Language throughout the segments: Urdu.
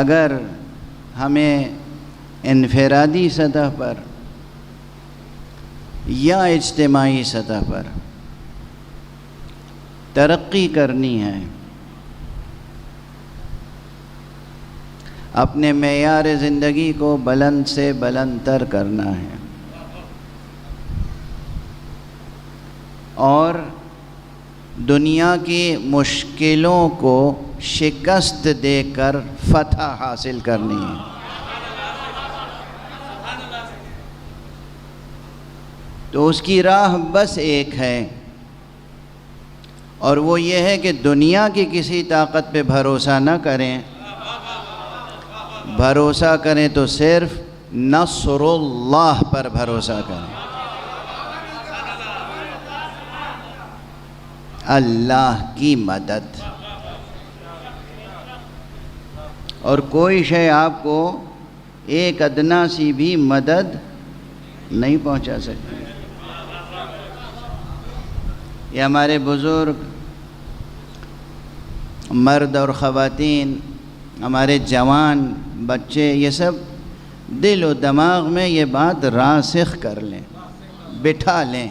اگر ہمیں انفرادی سطح پر یا اجتماعی سطح پر ترقی کرنی ہے، اپنے معیار زندگی کو بلند سے بلند تر کرنا ہے اور دنیا کی مشکلوں کو شکست دے کر فتح حاصل کرنی ہے، تو اس کی راہ بس ایک ہے، اور وہ یہ ہے کہ دنیا کی کسی طاقت پہ بھروسہ نہ کریں، بھروسہ کریں تو صرف نصر اللہ پر بھروسہ کریں، اللہ کی مدد، اور کوئی شے آپ کو ایک ادنا سی بھی مدد نہیں پہنچا سکتی۔ یہ ہمارے بزرگ مرد اور خواتین، ہمارے جوان بچے، یہ سب دل و دماغ میں یہ بات راسخ کر لیں، بٹھا لیں،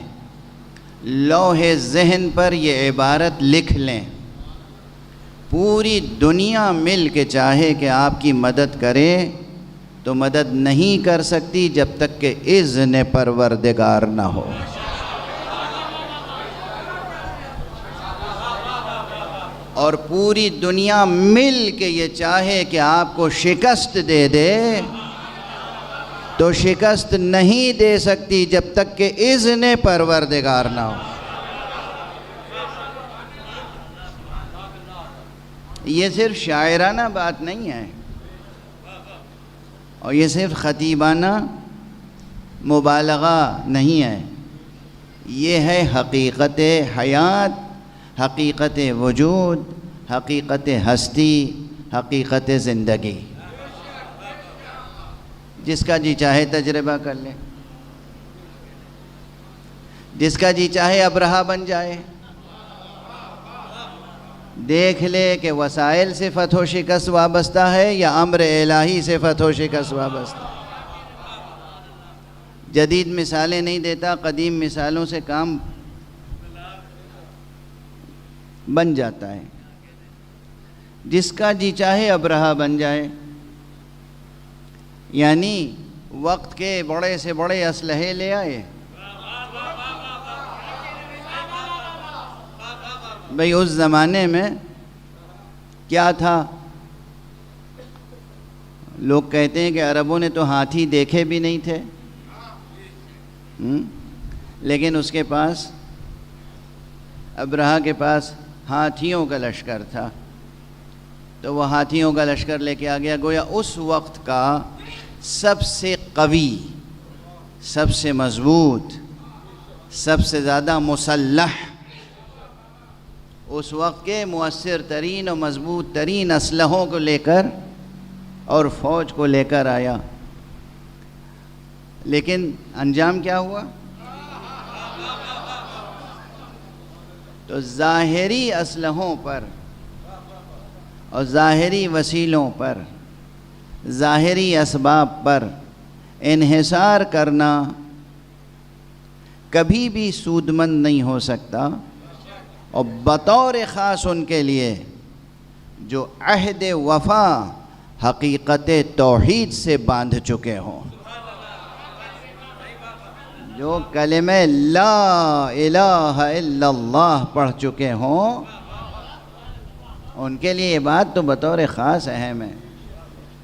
لوح ذہن پر یہ عبارت لکھ لیں، پوری دنیا مل کے چاہے کہ آپ کی مدد کرے تو مدد نہیں کر سکتی جب تک کہ اذن پروردگار نہ ہو۔ اور پوری دنیا مل کے یہ چاہے کہ آپ کو شکست دے دے تو شکست نہیں دے سکتی جب تک کہ اذن پروردگار نہ ہو۔ یہ صرف شاعرانہ بات نہیں ہے، اور یہ صرف خطیبانہ مبالغہ نہیں ہے، یہ ہے حقیقت حیات، حقیقت وجود، حقیقت ہستی، حقیقت زندگی۔ جس کا جی چاہے تجربہ کر لے، جس کا جی چاہے ابرہہ بن جائے، دیکھ لے کہ وسائل سے فتح و شکست وابستہ ہے یا امر الہی سے فتح و شکست وابستہ ہے۔ جدید مثالیں نہیں دیتا، قدیم مثالوں سے کام بن جاتا ہے۔ جس کا جی چاہے ابرہہ بن جائے، یعنی وقت کے بڑے سے بڑے اسلحے لے آئے۔ بھئی اس زمانے میں کیا تھا؟ لوگ کہتے ہیں کہ عربوں نے تو ہاتھی دیکھے بھی نہیں تھے، لیکن اس کے پاس، ابرہہ کے پاس ہاتھیوں کا لشکر تھا، تو وہ ہاتھیوں کا لشکر لے کے آ گیا۔ گویا اس وقت کا سب سے قوی، سب سے مضبوط، سب سے زیادہ مسلح، اس وقت کے مؤثر ترین اور مضبوط ترین اسلحوں کو لے کر اور فوج کو لے کر آیا، لیکن انجام کیا ہوا؟ تو ظاہری اسلحوں پر اور ظاہری وسیلوں پر، ظاہری اسباب پر انحصار کرنا کبھی بھی سودمند نہیں ہو سکتا، اور بطور خاص ان کے لیے جو عہد وفا حقیقت توحید سے باندھ چکے ہوں، جو کلمہ لا الہ الا اللہ پڑھ چکے ہوں، ان کے لیے یہ بات تو بطور خاص اہم ہے۔